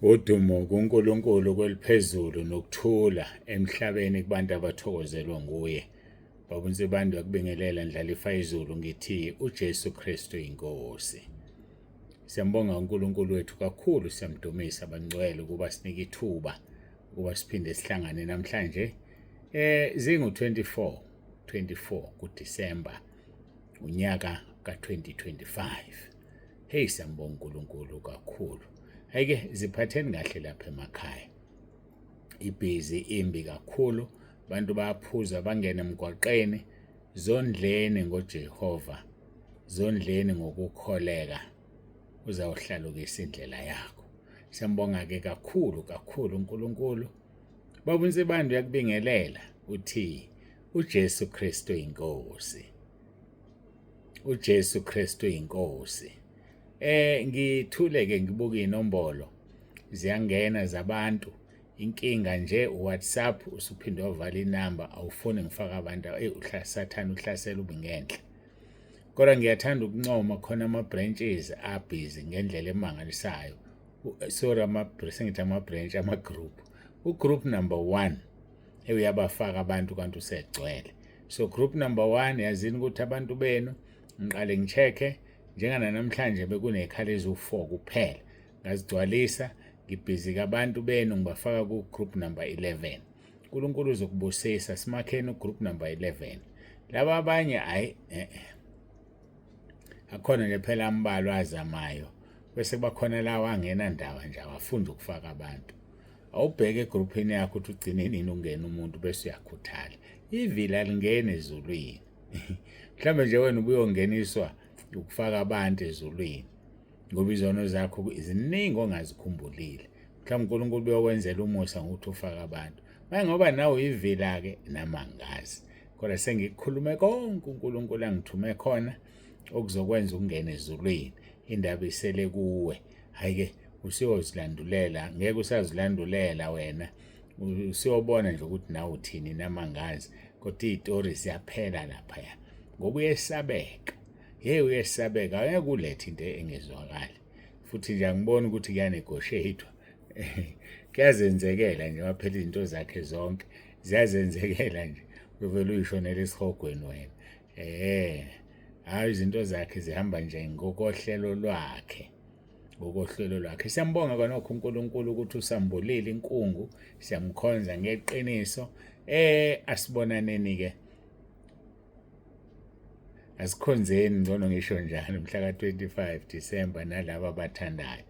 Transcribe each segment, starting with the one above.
Udumo kuNkulunkulu kweliphezulu nokuthula emhlabeni kubantu abathokozelwa nguye. Baba uNsibande yakubingelela ndlalifa izulu ngithi uJesu Kristu inkosi. Siyambonga uNkulunkulu wethu kakhulu, siyamdumisa abangcwele ukuba sinike ithuba ukuba siphinde sihlangane namhlanje. Zingu-24 kuDisemba unyaka ka-2025. Hey, siyambonga uNkulunkulu kakhulu. Hayike ziphatheni kahle lapha emakhaya. Ibhizi imbi kakhulu, abantu bayaphuza bangena emgwaqeni. Zondleni ngoJehova, zondleni ngokukholeka, uzawuhlalukisa indlela yakho. Siyambonga-ke kakhulu uNkulunkulu. Baba uNsibande uyakubingelela uthi uJesu Kristu inkosi. uJesu Kristu inkosi. Ngithule-ke ngibuka iy'nombolo ziyangena zabantu. Inkinga nje uWhatsApp usuphinde wavala inamba, awufuni ngifaka abantu. Sathane uhlasela ubi ngenhla. Kodwa ngiyathanda ukuncoma khona ama-branches abhizi ngendlela emangalisayo. Sorry, sengithi ama-branch, ama-group. U-group number 1 uyabafaka abantu kanti usegcwele. So group number 1, yazini ukuthi abantu benu ngiqale ngi-check-e njenganamhlanje bekuney'khali eziwu-4 kuphela. Ngazigcwalisa, ngibhizi kabantu benu ngibafaka ku-group number 11. uNkulunkulu uzokubusisa, simakheni u-group number 11. Laba abanye hayi akhona nje phela ambalwa azamayo, bese bakhona lawa angena ndaba nje awafunda ukufaka abantu. Awubheke egroupini yakho ukuthi ugcine nini ungena umuntu bese uyakhuthala. Ivili alingene ezulwini. Mhlawumbe nje wena ubuyongeniswa ukufaka abantu ezulwini ngoba izono zakho ziningi ongazikhumbulile. Mhlawumbe uNkulunkulu uyokwenzela umusa ngokuthi ufake abantu. Manje ngoba nawe uyivila-ke namangazi. Kodwa sengikukhulume konke uNkulunkulu angithume khona okuzokwenza ukungena ezulwini. Indaba isele kuwe. Hayi-ke usiyozilandulela, ngeke usazilandulela wena. Usiyobona nje ukuthi nawe uthini namangazi. Kodwa iy'tori ziyaphela laphaya ngoba uyesabeka. Uyesabeka, angeke ulethe into engezwakali. Futhi nje angiboni ukuthi kuyanegoshethwa. Kuyazenzekela nje waphela izinto zakhe zonke ziyazenzekela nje. Uvele uyishonele esihogweni wena. Hayi, izinto zakhe zihamba nje ngokohlelo lwakhe. Siyambonga kanokho uNkulunkulu ukuthi usambulile inkungu, siyamkhonza ngeqiniso. Asibonaneni-ke, asikhonzeni ngcono ngisho njalo mhla ka-25 Disemba nalabo abathandayo.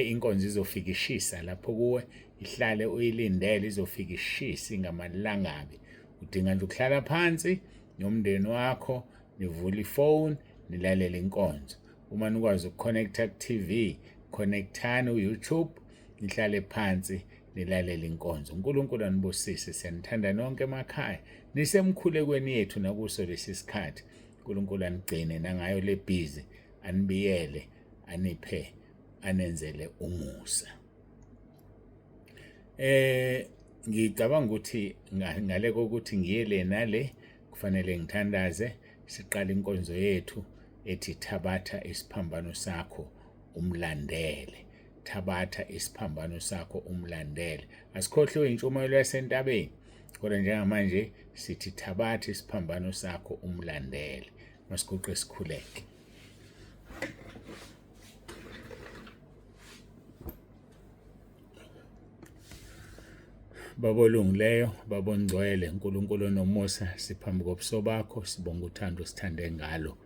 Inkonzo izofika ishisa lapho kuwe, ihlale uyilindele, izofika ishisa ingamalangabi. Udinga nje ukuhlala phansi nomndeni wakho, nivule ifoni, nilalele inkonzo. Uma nikwazi ukukhonektha ku-TV, connectani u-YouTube, nihlale phansi nilalele inkonzo. uNkulunkulu anibusise, siyanithanda nonke emakhaya. Nisemkhulekweni yethu nakuso lesi sikhathi. uNkulunkulu anigcine nangayo le bhizi, anibiyele, aniphe, anenzele umusa. Ngicabanga ukuthi ngale kokuthi ngiyele nale kufanele ngithandaze. Siqala inkonzo yethu ethi thabatha isiphambano sakho umlandele. Thabatha isiphambano sakho umlandele. Asikhohlwe intshumayelo yasentabeni, kodwa njengamanje sithi thabatha isiphambano sakho umlandele. Masiguqe sikhuleke. Baba olungileyo, Baba ongcwele, uNkulunkulu onomusa, siphambi kobuso bakho, sibonga uthando sithande ngalo.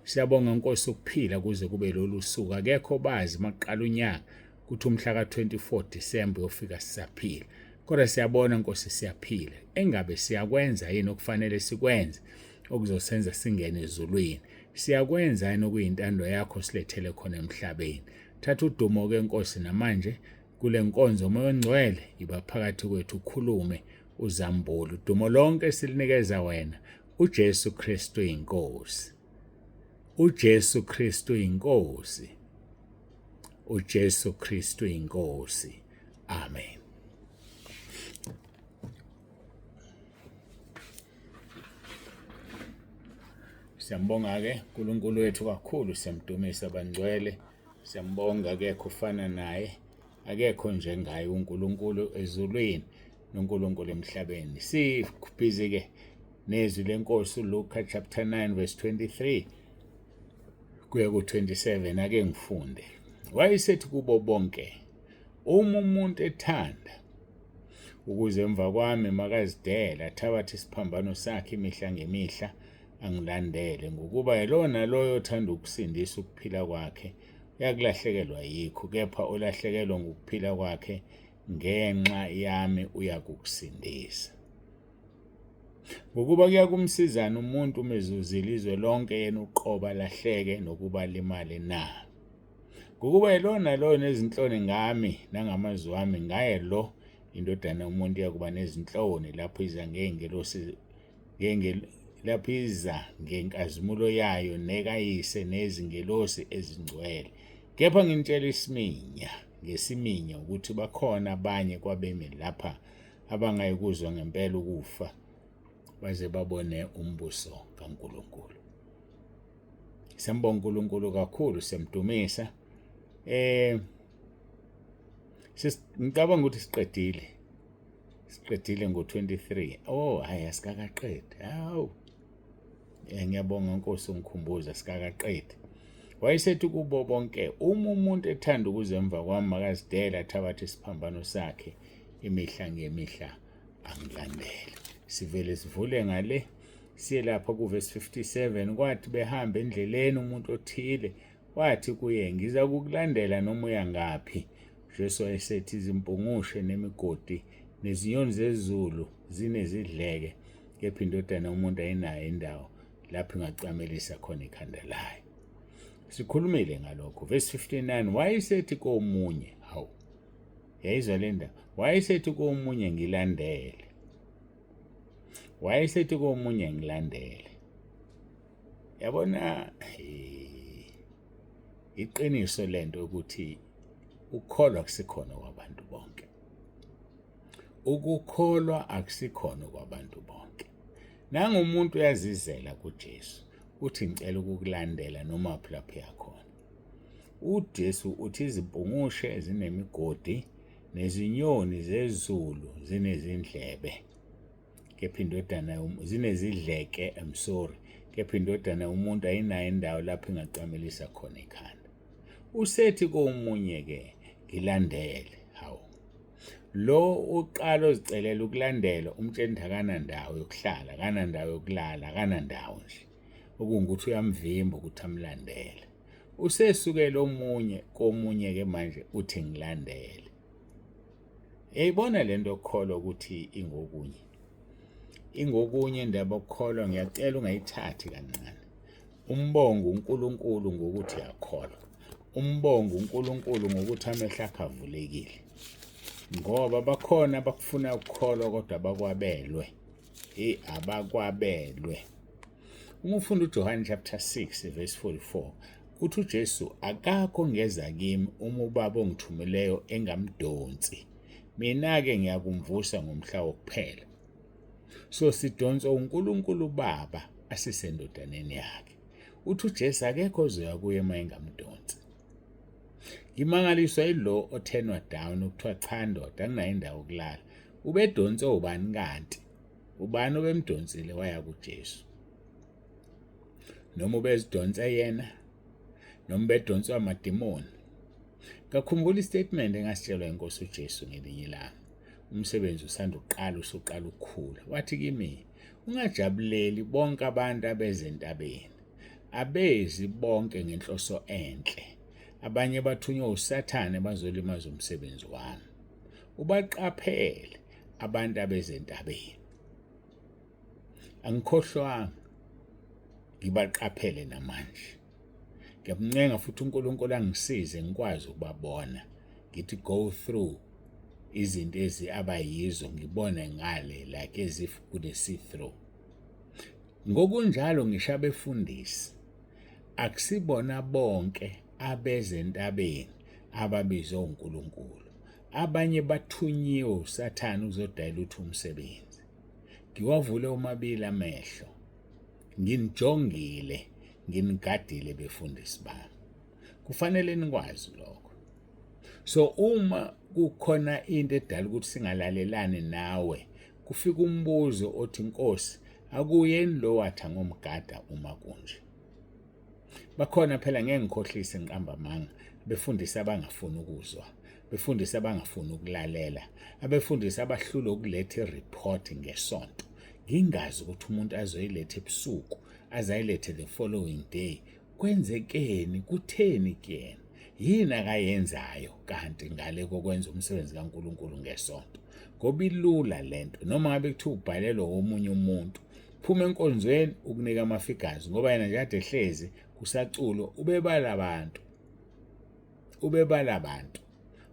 Siyabonga Nkosi ukuphila kuze kube lolu suku. Akekho bazi maqala unyaka ukuthi umhla ka-24 Disemba uyofika sisaphila. Kodwa siyabona Nkosi siyaphila. Engabe siyakwenza yini okufanele sikwenze okuzosenza singene ezulwini? Siyakwenza yini okuyintando yakho silethele khona emhlabeni? Thatha udumo-ke Nkosi namanje kule nkonzo, Moya Ongcwele iba phakathi kwethu, ukhulume, uzambule. Udumo lonke silinikeza wena, uJesu Kristu inkosi. uJesu Kristu inkosi. uJesu Kristu inkosi. Amen. Siyambonga-ke uNkulunkulu wethu kakhulu, siyamdumisa abangcwele. Siyambonga akekho ufana naye. akekho njengaye uNkulunkulu ezulwini noNkulunkulu emhlabeni. Sibhizi-ke nezwi lenkosi uLuka chapter 9 verse 23 kuya ku-27. Ake ngifunde. Wayesethi kubo bonke, uma umuntu ethanda ukuze emva kwami makazidele athabathe isiphambano sakhe imihla ngemihla angilandele, ngokuba yilona loyo othanda ukusindisa ukuphila kwakhe uyakulahlekelwa yikho, kepha olahlekelwa ngokuphila kwakhe ngenxa yami uyakukusindisa. Ngokuba kuyakumsizana umuntu uma ezuzile izwe lonke yena uqobo alahleke nokuba limale na. Ngokuba yilona loyo nezinhloni ngami nangamazwi wami, ngaye lo indodana yomuntu yakuba nezinhloni lapho iza lapho iza ngenkazimulo yayo nekayise nezingelosi ezingcwele. Kepha ngintshela ngesiminya ukuthi bakhona abanye kwabemi lapha abangayikuzwa ngempela ukufa baze babone umbuso kaNkulunkulu. Siyambonga uNkulunkulu kakhulu, siyamdumisa. Ngicabanga ukuthi siqedile ngo-23. Hayi, asikakaqedi. Ngiyabonga Nkosi ungikhumbuza, asikakaqedi. Wayesethi kubo bonke, uma umuntu ethanda ukuze emva kwami makazidele athabathe isiphambano sakhe imihla ngemihla angilandele. Sivele sivule ngale siye lapha kuverse 57. Kwathi behamba endleleni umuntu othile wathi kuye, ngiza kukulandela noma uya ngaphi. Jesu wayesethi, izimpungushe nemigodi nezinyoni zezulu zinezidleke, kepha indodana yomuntu ayinayo indawo lapho ingacamelisa khona ikhanda layo. Sikhulumile ngalokho. Verse 59, wayesethi komunye, yayizwa le ndaba, wayesethi komunye ngilandele. Wayesethi komunye ngilandele. Yabona iqiniso lento ukuthi ukukholwa akusikhona kwabantu bonke. Ukukholwa akusikhona kwabantu bonke. Nangumuntu uyazizela kuJesu uthi ngicela ukukulandela noma lapho yakhona. uJesu uthi izimpungushe zinemigodi nezinyoni zezulu zinezindlebe, kepha indodana zinezidleke, kepha indodana umuntu ayinayo indawo lapho ingacamelisa khona ikhanda. Usethi komunye-ke ngilandele. Lo uqala ozicelela ukulandela umtshela akanandawo yokuhlala, akanandawo yokulala, akanandawo nje, okungukuthi uyamvimba ukuthi amlandele. Usesukela komunye-ke manje uthi ngilandele. Eyibona lento yokukholwa ukuthi ingokunye indaba yokukholwa. Ngiyacela ungayithathi kancane. Umbongo uNkulunkulu ngokuthi uyakholwa. Umbongo uNkulunkulu ngokuthi amehlo akho avulekile. Ngoba bakhona abakufuna ukukholwa kodwa abakwabelwe. Abakwabelwe. Uma ufunda uJohane chapter 6 verse 44, uthi uJesu, akakho ngeza kimi uma uBaba ongithumileyo engamdonsi. Mina-ke ngiyakumvusa ngomhla wokuphela. So sidonswa uNkulunkulu Baba asisendodaneni yakhe. Uthi uJesu akekho ozoya kuye uma engamdonsi. Ngimangaliswa yilo othenwa down ukuthiwa cha ndoda anginayo indawo yokulala. Ubedonswe ubani kanti? Ubani obemdonsile waya kuJesu? Noma ubezidonse yena? Noma bedonswe amadimoni? Ngakhumbula istatement engasitshelwa inkosi uJesu ngelinye ilanga. Umsebenzi usanda uqala, usuqala ukukhula. Wathi kimi, ungajabuleli bonke abantu abezentabeni. Abezi bonke ngenhloso enhle. Abanye bathunywa uSathane bazolimaza umsebenzi wami. Ubaqaphele abantu abezentabeni. Angikhohlwanga, ngibaqaphele namanje. Ngiyamncenga futhi uNkulunkulu angisize ngikwazi ukubabona. Ngithi go through izinto abayizo ngibone ngale like as if kune-see through. Ngokunjalo ngisho abefundisi akusibona bonke abezentabeni ababizwe uNkulunkulu. Abanye bathunyiwe uSathane uzodayela uthi umsebenzi. Ngiwavule omabili amehlo, nginijongile, nginigadile befundisi bami. Kufanele nikwazi lokho. So uma kukhona into edala ukuthi singalalelani nawe, kufika umbuzo othi Nkosi, akuyeni lo watha ngomgada uma kunje? Bakhona phela ngeke ngikhohlise ngiqamba amanga, befundisa abangafuni ukuzwa, befundisa abangafuni ukulalela, abefundisa abahlule ukuletha ireport ngesonto. Ngingazi ukuthi umuntu azoyilethe ebusuku, azayilethe the following day. Kwenzekeni, kutheni kuyena? Yini akayenzayo kanti ngale kokwenza umsebenzi kaNkulunkulu ngesonto? Ngoba ilula lento, noma ngabe kuthiwa ubhalelwa omunye umuntu, phuma enkonzweni ukunika amafigures, ngoba yena nje kade ehlezi kusaculo ubebala abantu,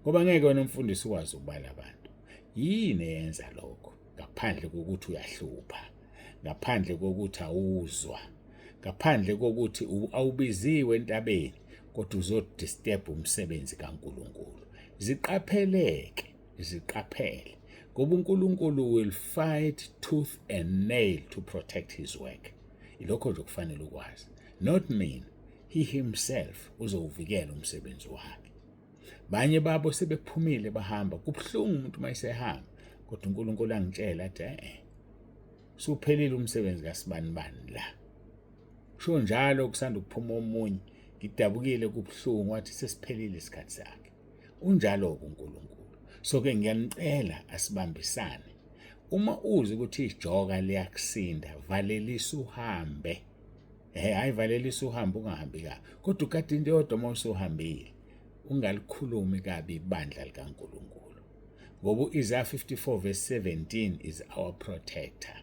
ngoba ngeke wena umfundisi ukwazi ukubala abantu. Yini eyenza lokho? Ngaphandle kokuthi uyahlupha, ngaphandle kokuthi awuzwa, ngaphandle kokuthi awubiziwe entabeni, kodwa uzodisturb umsebenzi kaNkulunkulu. Ziqaphele, ngoba uNkulunkulu will fight tooth and nail to protect his work. Ilokho nje kufanele ukwazi. Not mean, he himself uzowuvikela umsebenzi wakhe. Banye babo sebephumile bahamba, kubuhlungu umuntu mayesehamba, kodwa uNkulunkulu angitshela athi suphelile umsebenzi kaSibanibani la. Sho njalo kusanda ukuphuma omunye, ngidabukile kubuhlungu wathi sesiphelile isikhathi sakhe. Unjalo uNkulunkulu. So ke ngiyanicela asibambisane. Uma uzi ukuthi ijoka liyakusinda, valelisa uhambe. Hayi valelisa uhambe ungahambi ka. Kodwa ukade into yodwa mawusuhambile, ungalikhulumi kabi ibandla likaNkulunkulu. Ngoba Isaiah 54:17 is our protector.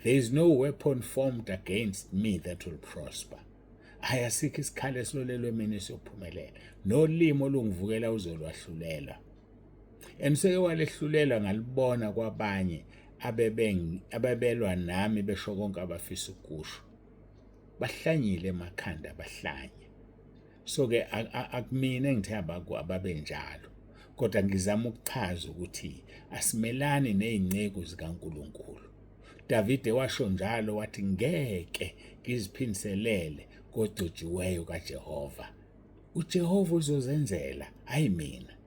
There is no weapon formed against me that will prosper. Asikho isikhali esilolelwe mina siyophumelela. Nolimi olungivukela uzolwahlulela. Seke walehlulela ngalibona kwabanye abebelwa nami besho konke abafisa ukusho. Bahlanyile emakhanda bahlanye. So ke akumina engithemba ababenjalo. Kodwa ngizama ukuchaza ukuthi asimelani nezinceko zikaNkulunkulu. Davide washo njalo wathi ngeke ngiziphindiselele kodwa kaJehova. uJehova uzozenzela, hayi mina.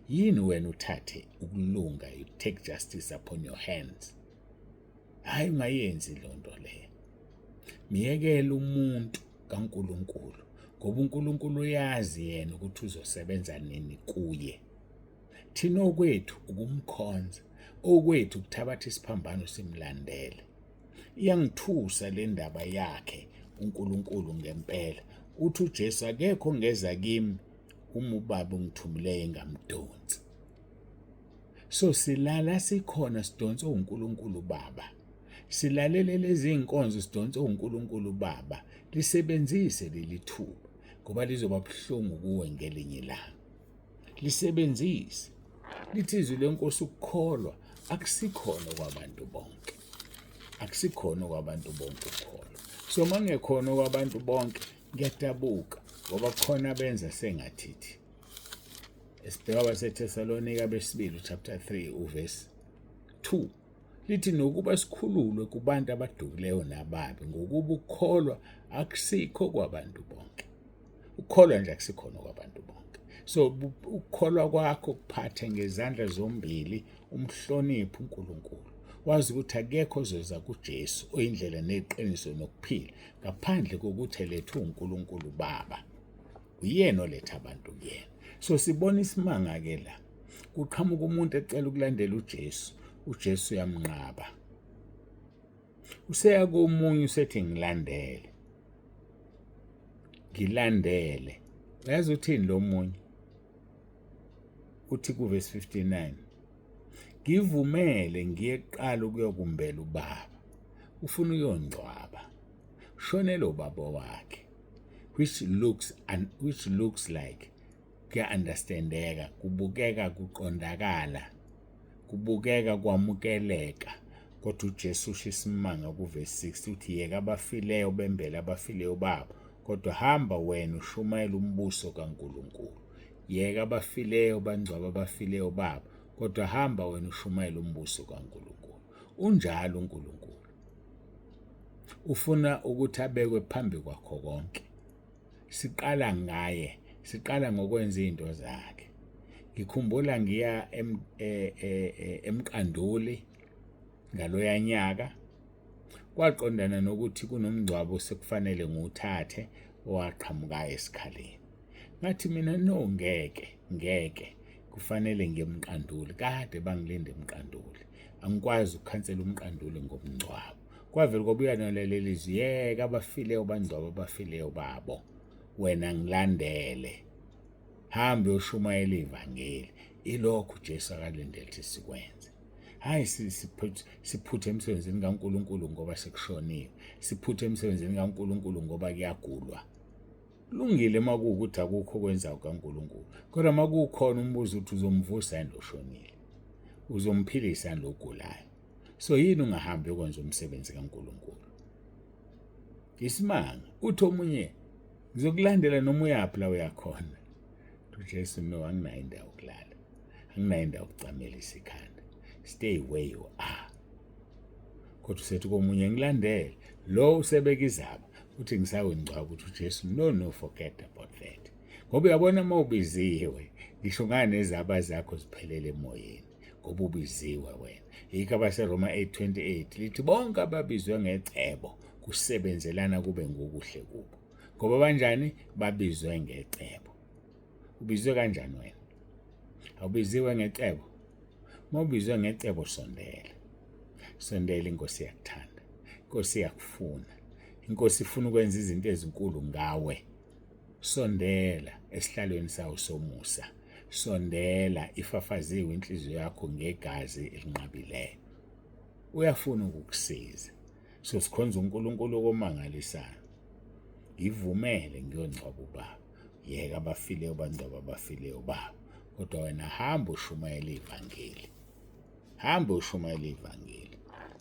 Yini wena uthathe ukulunga, you take justice upon your hands? Hayi ungayenzi lonto le. Miyekela umuntu kaNkulunkulu, ngoba uNkulunkulu uyazi yena ukuthi uzosebenza nini kuye. Thina okwethu ukumkhonza, okwethu ukuthabatha isiphambano simlandele. Iyangithusa le ndaba yakhe uNkulunkulu ngempela. Uthi uJesu akekho ngeza kimi uma uBaba ungithumileyo engamdonsi. So silala sikhona sidonse uNkulunkulu Baba. Silalele lezi inkonzo sidonse uNkulunkulu Baba. Lisebenzise leli thuba ngoba lizoba buhlungu kuwe ngelinye ilanga. Lisebenzise. Lithi izwi lenkosi ukukholwa akusikhona kwabantu bonke. Akusikhona kwabantu bonke ukukholwa. So mangekhona kwabantu bonke ngiyadabuka ngoba khona benza sengathithi. Esibheka kwaseThesalonika besibili chapter 3 uverse 2. Lithi nokuba sikhululwe kubantu abadukileyo nababi ngokuba ukukholwa akusikho kwabantu bonke. Ukukholwa nje akusikhona kwabantu bonke. So ukukholwa kwakho kuphathe ngezandla zombili, umhloniphe uNkulunkulu. Wazi ukuthi akekho ozoza kuJesu oyindlela neqiniso nokuphila ngaphandle kokuthi elethe uNkulunkulu Baba. Uyena oletha abantu kuyena. So sibona isimanga ke la. Kuqhamuka umuntu ecela ukulandela uJesu, uJesu uyamnqaba. Useya komunye usethi ngilandele. Ngilandele. Uyazi uthini lo munye? Uthi ku verse 59. Ngivumele ngiye kuqala ukuyokumbela uBaba. Ufuna uyongcwaba. Shonela ubaba wakhe. Which looks like kuya-understandeka, kubukeka kuqondakala, kubukeka kwamukeleka. Kodwa uJesu usho isimanga kuverse 6 uthi yeka abafileyo bembele abafileyo babo, kodwa hamba wena ushumayela umbuso kaNkulunkulu. Yeka abafileyo bangcwaba abafileyo babo, kodwa hamba wena ushumayela umbuso kaNkulunkulu. Unjalo uNkulunkulu. Ufuna ukuthi abekwe phambi kwakho konke. Siqala ngaye, siqala ngokwenza izinto zakhe. ngikhumbula ngiya emqanduli ngaloya nyaka kwaqondana nokuthi kunomngcwabo sekufanele ngiwuthathe owaqhamuka esikhaleni. Ngathi mina no, ngeke kufanele ngiye emqanduli, kade bangilinde emqanduli, angikwazi ukukhansela umqanduli ngomngcwabo. Kwavele kobuya naleli lizwi, yeka abafileyo bangcwaba abafileyo babo, wena ngilandele, hambe uyoshumayela ivangeli. Ilokhu uJesu akalindele ukuthi sikwenze. Hayi siphuthe emsebenzini kaNkulunkulu ngoba sekushoniwe, siphuthe emsebenzini kaNkulunkulu ngoba kuyagulwa. Kulungile makuwukuthi akukho okwenzayo kaNkulunkulu, kodwa makukhona umbuzo ukuthi uzomvusa yini lo shonile, uzomphilisa yini lo gulayo. So yini ungahambi ukwenza umsebenzi kaNkulunkulu? Isimanga uthi omunye ngizokulandela noma uyaphi la uyakhona. uJesu no, anginayo indawo yokulala, anginayo indawo yokucamelisa ikhanda, stay where you are. Kodwa usethi komunye ngilandele, lo usebeka izaba uthi ngisawengcwaba ukuthi uJesu no, forget about that. Ngoba uyabona mawubiziwe ngisho ngane nezaba zakho ziphelele emoyeni ngoba ubiziwe wena. Yikho abaseRoma 8:28 lithi bonke ababizwe ngecebo kusebenzelana kube ngokuhle kubo. Ngoba banjani? Babizwe ngecebo. Ubizwe kanjani wena? Awubiziwe ngecebo? Mawubizwe ngecebo sondela. Sondela, inkosi yakuthanda, inkosi iyakufuna, inkosi ifuna ukwenza izinto ezinkulu ngawe. Sondela esihlalweni sawo somusa, sondela ifafaziwe inhliziyo yakho ngegazi elinqabileyo. Uyafuna ukukusiza. So sikhonza uNkulunkulu okumangalisayo. Ngivumele ngiyongcwaba ubaba, yeka abafileyo bangcwaba abafileyo babo, kodwa wena hamba ushumayela ivangeli, hamba ushumayela ivangeli.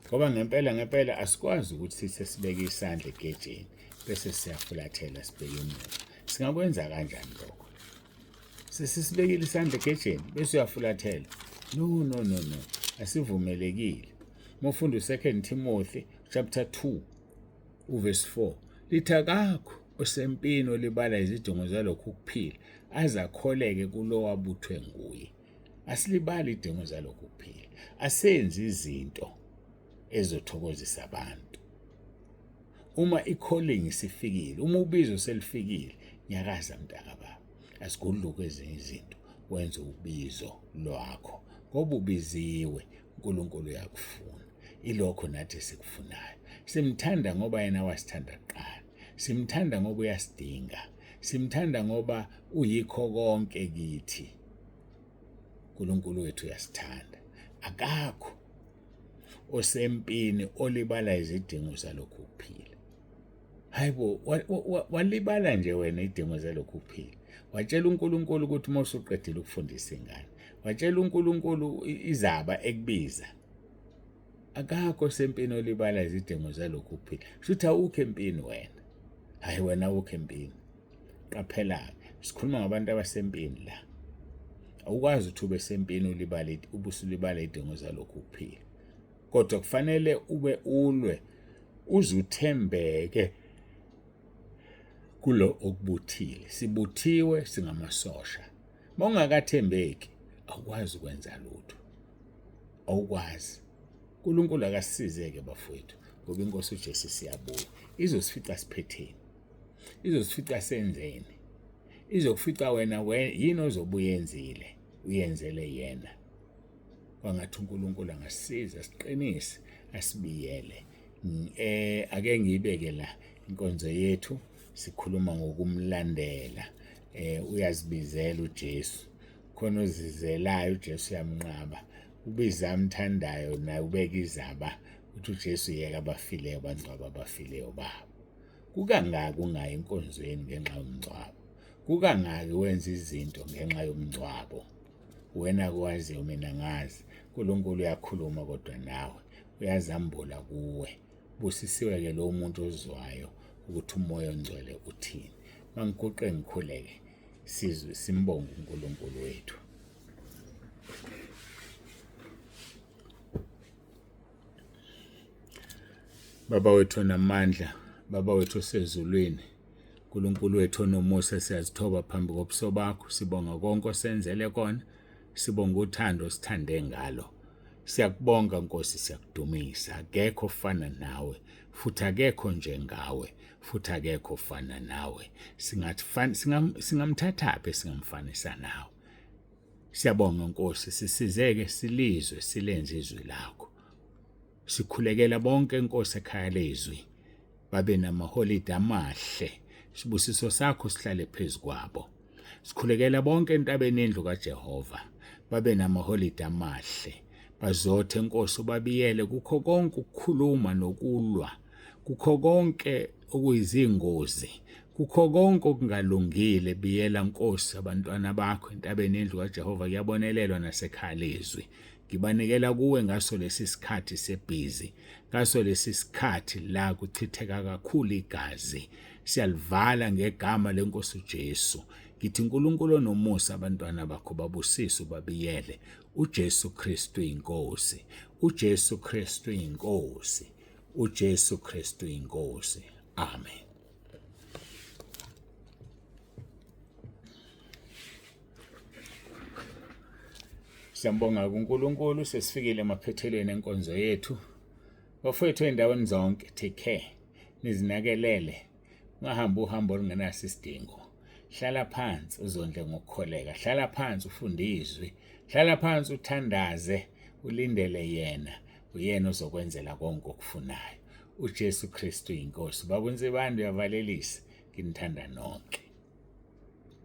Ngoba ngempela asikwazi ukuthi sibeke isandla egejeni bese siyafulathela sibheke emuva. Singakwenza kanjani lokho? Sesibekile isandla egejeni bese uyafulathela? No, asivumelekile. Mofunda u2 Timothy chapter 2 uverse 4 lithi akakho osempini olibala izidingo zalokhu kuphila aze akholeke kulo wabuthwe nguye. Asilibali idingo zalokhu kuphila, asenze izinto ezothokozisa abantu. Uma i-calling isifikile, uma ubizo selifikile, nyakaza mntaka baba, asigudluke ezinye izinto, wenze ubizo lwakho ngoba ubiziwe. uNkulunkulu uyakufuna, ilokho nathi sikufunayo. Simthanda ngoba yena wasithanda kuqala, simthanda ngoba uyasidinga, simthanda ngoba uyikho konke kithi. uNkulunkulu wethu uyasithanda. Akakho osempini olibala izidingo zalokhu kuphila. Hayibo, walibala nje wena idingo zalokhu kuphila. Watshela uNkulunkulu ukuthi mawusuqedile ukufundisa ingane, watshela uNkulunkulu izaba ekubiza. Akakho osempini olibala izidingo zalokhu kuphila. Shuthi awukho empini wena. Hayi wena awukho empini. Qaphela, sikhuluma ngabantu abasempini la. Awukwazi ukuthi ube sempini ulibale ubusulibala idingo zalokhu kuphila. Kodwa kufanele ube ulwe uzuthembeke kulo okubuthile. Sibuthiwe singamasosha. Mawungakathembeki awukwazi ukwenza lutho. Awukwazi. uNkulunkulu akasizeke bafowethu ngoba inkosi uJesu siyabuya. Izosifica siphetheni. Izosifica senzeni. Izokufica wena yini ozobuyenzile, uyenzele yena. Kwangathi uNkulunkulu angasiza siqinise asibiyele. Ake ngiyibeke la inkonzo yethu sikhuluma ngokumlandela. Uyazibizela uJesu. Khona uzizelayo uJesu uyamnqaba. Ubiza amthandayo naye ubeka izaba ukuthi uJesu yeka abafileyo bangcwaba abafileyo babo. Kukangaki ungayi enkonzweni ngenxa yomngcwabo? Kukangaki wenza izinto ngenxa yomngcwabo? Wena kwazi mina ngazi. uNkulunkulu uyakhuluma kodwa nawe uyazambula kuwe. Busisiwe ke lo muntu ozwayo ukuthi umoya ongcwele uthini. Mangiguqe ngikhuleke sizwe simbonge uNkulunkulu wethu. Baba wethu namandla, Baba wethu osezulwini, uNkulunkulu wethu onomusa, siyazithoba phambi kobuso bakho, sibonga konke osenzele kona. sibonga uthando sithande ngalo. Siyakubonga Nkosi, siyakudumisa. Akekho ofana nawe, futhi akekho njengawe, futhi akekho ofana nawe. Singamthathaphi singamfanisa nawe. Siyabonga Nkosi, sisizeke silizwe silenze izwi lakho. Sikhulekela bonke Nkosi ekhaya lezwi babe namaholide amahle. Isibusiso sakho sihlale phezu kwabo. Sikhulekela bonke entabeni endlu kaJehova babe namaholide amahle. Bazothe Nkosi ubabiyele kukho konke ukukhuluma nokulwa, kukho konke okuyizingozi, kukho konke okungalungile. Biyela Nkosi abantwana bakho entabeni endlu kaJehova, kuyabonelelwa nasekhaya lezwi. Ngibanikela kuwe ngaso lesi sikhathi sebhizi, ngaso lesi sikhathi la kuchitheka kakhulu igazi. Siyalivala ngegama lenkosi uJesu. Ngithi uNkulunkulu onomusa abantwana bakho babusise ubabiyele. uJesu Kristu inkosi, uJesu Kristu inkosi, uJesu Kristu inkosi. Amen. Siyambonga uNkulunkulu, sesifikile emaphethelweni enkonzo yethu. Bafowethu endaweni zonke, take care, nizinakelele, ungahambi uhambo olungenaso isidingo. Hlala phansi uzondle ngokukholeka, hlala phansi ufunde izwi, hlala phansi uthandaze, ulindele yena, uyena ozokwenzela konke okufunayo. uJesu Kristu inkosi. Baba uNzibande uyavalelisa, nginithanda nonke.